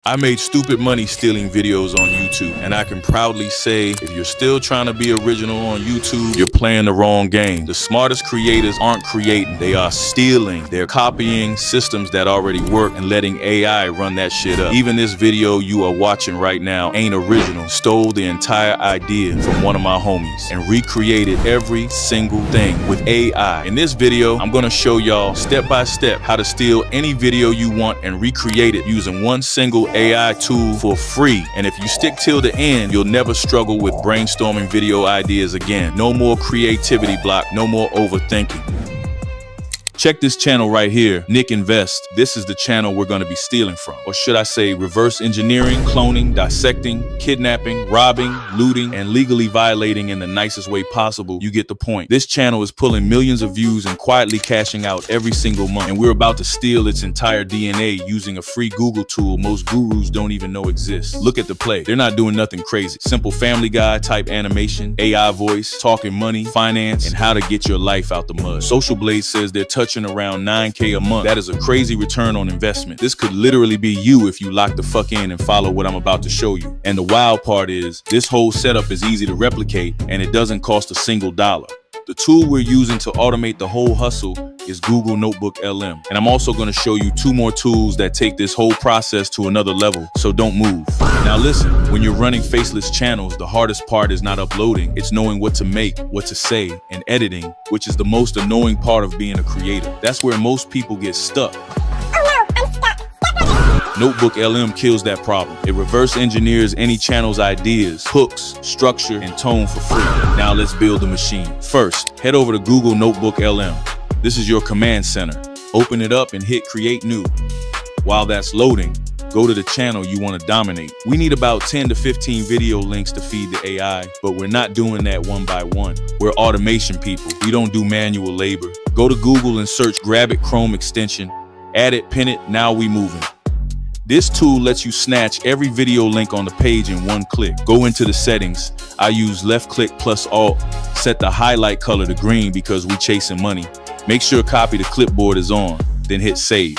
I made stupid money stealing videos on YouTube, and I can proudly say if you're still trying to be original on YouTube, you're playing the wrong game. The smartest creators aren't creating, they are stealing. They're copying systems that already work and letting AI run that shit up. Even this video you are watching right now ain't original. Stole the entire idea from one of my homies and recreated every single thing with AI. In this video, I'm gonna show y'all step by step how to steal any video you want and recreate it using one single AI tool for free. And if you stick till the end, you'll never struggle with brainstorming video ideas again. No more creativity block, no more overthinking. Check this channel right here, Nick Invest. This is the channel we're going to be stealing from. Or should I say reverse engineering, cloning, dissecting, kidnapping, robbing, looting, and legally violating in the nicest way possible. You get the point. This channel is pulling millions of views and quietly cashing out every single month. And we're about to steal its entire DNA using a free Google tool most gurus don't even know exists. Look at the play. They're not doing nothing crazy. Simple Family Guy type animation, AI voice, talking money, finance, and how to get your life out the mud. Social Blade says they're touching around 9K a month. That is a crazy return on investment. This could literally be you if you lock the fuck in and follow what I'm about to show you. And the wild part is this whole setup is easy to replicate and it doesn't cost a single dollar. The tool we're using to automate the whole hustle is Google Notebook LM. And I'm also going to show you 2 more tools that take this whole process to another level, so don't move. Now listen, when you're running faceless channels, the hardest part is not uploading, it's knowing what to make, what to say, and editing, which is the most annoying part of being a creator. That's where most people get stuck. Notebook LM kills that problem. It reverse engineers any channel's ideas, hooks, structure, and tone for free. Now let's build the machine. First, head over to Google Notebook LM. This is your command center. Open it up and hit Create New. While that's loading, go to the channel you want to dominate. We need about 10 to 15 video links to feed the AI, but we're not doing that one by one. We're automation people. We don't do manual labor. Go to Google and search Grab It Chrome extension. Add it, pin it, now we moving. This tool lets you snatch every video link on the page in one click. Go into the settings. I use left click plus alt. Set the highlight color to green because we chasing money. Make sure copy to clipboard is on, then hit save.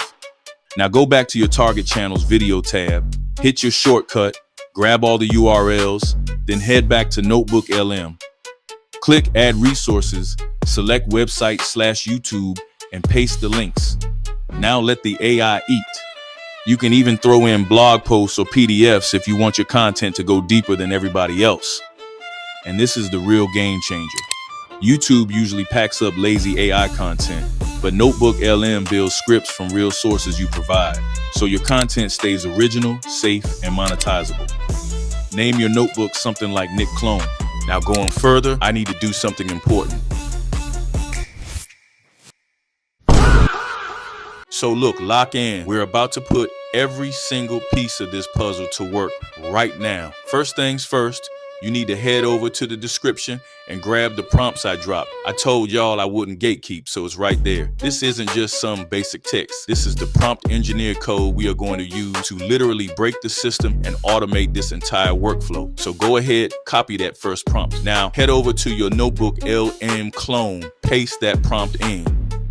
Now go back to your target channel's video tab, hit your shortcut, grab all the URLs, then head back to Notebook LM. Click add resources, select website/YouTube, and paste the links. Now let the AI eat. You can even throw in blog posts or PDFs if you want your content to go deeper than everybody else. And this is the real game changer. YouTube usually packs up lazy AI content, but Notebook LM builds scripts from real sources you provide, so your content stays original, safe, and monetizable. Name your notebook something like Nick Clone. Now going further, I need to do something important. So look, lock in. We're about to put every single piece of this puzzle to work right now. First things first, you need to head over to the description and grab the prompts I dropped. I told y'all I wouldn't gatekeep, so it's right there. This isn't just some basic text. This is the prompt engineer code we are going to use to literally break the system and automate this entire workflow. So go ahead, copy that first prompt. Now head over to your Notebook LM clone, paste that prompt in.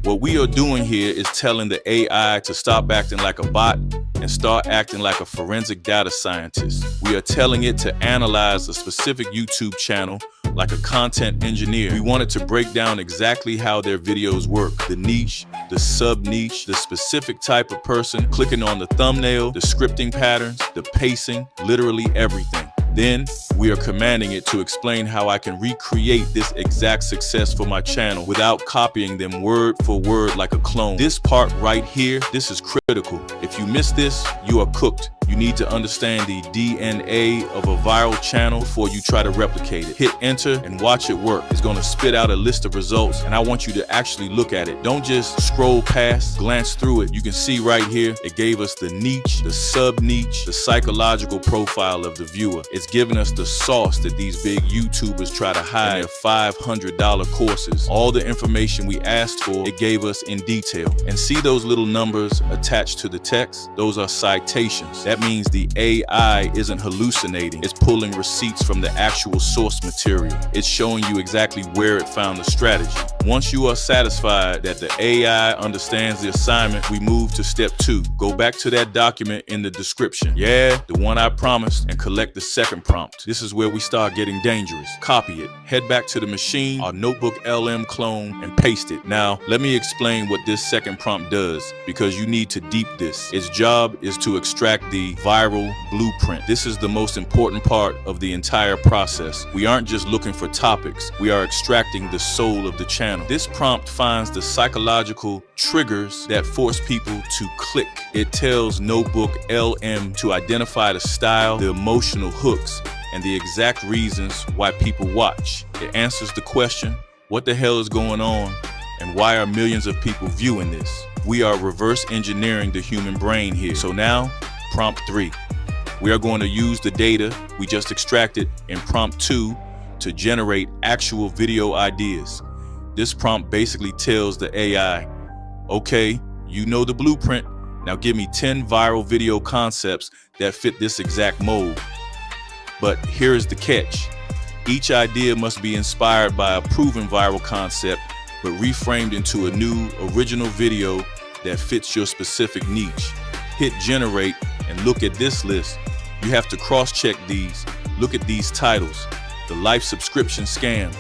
What we are doing here is telling the AI to stop acting like a bot and start acting like a forensic data scientist. We are telling it to analyze a specific YouTube channel like a content engineer. We want it to break down exactly how their videos work, the niche, the sub-niche, the specific type of person, clicking on the thumbnail, the scripting patterns, the pacing, literally everything. Then we are commanding it to explain how I can recreate this exact success for my channel without copying them word for word like a clone. This part right here, this is critical. If you miss this, you are cooked. You need to understand the DNA of a viral channel before you try to replicate it. Hit enter and watch it work. It's going to spit out a list of results, and I want you to actually look at it. Don't just scroll past, glance through it. You can see right here, it gave us the niche, the sub-niche, the psychological profile of the viewer. It's giving us the sauce that these big YouTubers try to hide in their $500 courses. All the information we asked for, it gave us in detail. And see those little numbers attached to the text? Those are citations. That means the AI isn't hallucinating. It's pulling receipts from the actual source material. It's showing you exactly where it found the strategy. Once you are satisfied that the AI understands the assignment, we move to step 2. Go back to that document in the description. Yeah, the one I promised, and collect the second prompt. This is where we start getting dangerous. Copy it, head back to the machine, our Notebook LM clone, and paste it. Now, let me explain what this second prompt does, because you need to deep this. Its job is to extract the viral blueprint. This is the most important part of the entire process. We aren't just looking for topics. We are extracting the soul of the channel. This prompt finds the psychological triggers that force people to click. It tells Notebook LM to identify the style, the emotional hooks, and the exact reasons why people watch. It answers the question, what the hell is going on, and why are millions of people viewing this? We are reverse engineering the human brain here. So now, prompt 3. We are going to use the data we just extracted in prompt 2 to generate actual video ideas. This prompt basically tells the AI, okay, you know the blueprint. Now give me 10 viral video concepts that fit this exact mold. But here's the catch. Each idea must be inspired by a proven viral concept, but reframed into a new original video that fits your specific niche. Hit generate and look at this list. You have to cross-check these. Look at these titles. The Life Subscription Scam.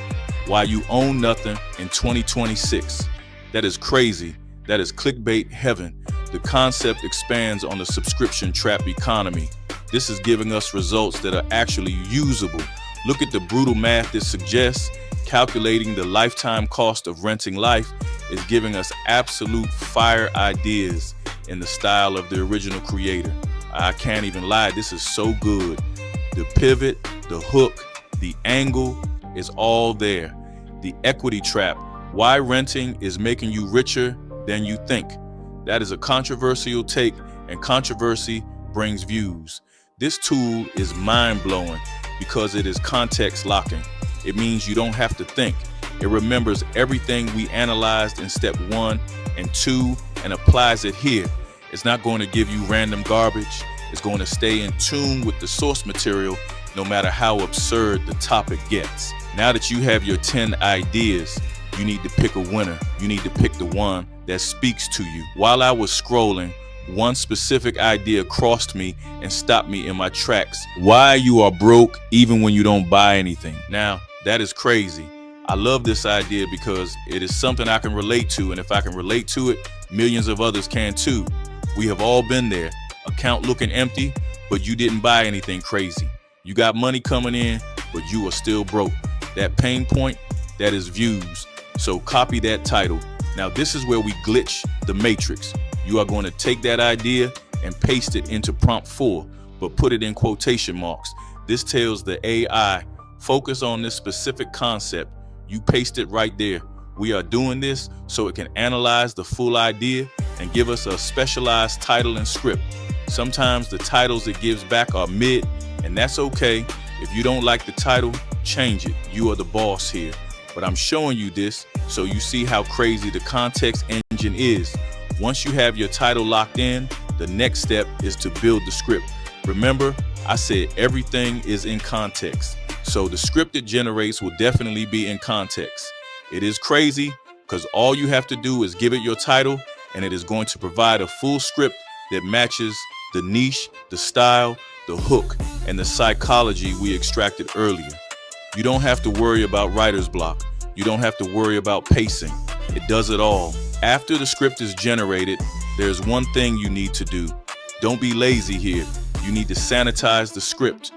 Why You Own Nothing in 2026. That is crazy. That is clickbait heaven. The concept expands on the subscription trap economy. This is giving us results that are actually usable. Look at the brutal math it suggests. Calculating the lifetime cost of renting life is giving us absolute fire ideas in the style of the original creator. I can't even lie, this is so good. The pivot, the hook, the angle is all there. The equity trap, why renting is making you richer than you think. That is a controversial take, and controversy brings views. This tool is mind-blowing because it is context locking. It means you don't have to think. It remembers everything we analyzed in step 1 and 2 and applies it here. It's not going to give you random garbage. It's going to stay in tune with the source material no matter how absurd the topic gets. Now that you have your 10 ideas, you need to pick a winner. You need to pick the one that speaks to you. While I was scrolling, one specific idea crossed me and stopped me in my tracks. Why you are broke even when you don't buy anything. Now, that is crazy. I love this idea because it is something I can relate to, and if I can relate to it, millions of others can too. We have all been there. Account looking empty, but you didn't buy anything crazy. You got money coming in, but you are still broke. That pain point, that is views. So copy that title. Now this is where we glitch the matrix. You are going to take that idea and paste it into prompt 4, but put it in quotation marks. This tells the AI, focus on this specific concept. You paste it right there. We are doing this so it can analyze the full idea and give us a specialized title and script. Sometimes the titles it gives back are mid, and that's okay. If you don't like the title, change it. You are the boss here. But I'm showing you this so you see how crazy the context engine is. Once you have your title locked in, the next step is to build the script. Remember, I said everything is in context. So the script it generates will definitely be in context. It is crazy because all you have to do is give it your title and it is going to provide a full script that matches the niche, the style, the hook, and the psychology we extracted earlier. You don't have to worry about writer's block. You don't have to worry about pacing. It does it all. After the script is generated, there's one thing you need to do. Don't be lazy here. You need to sanitize the script.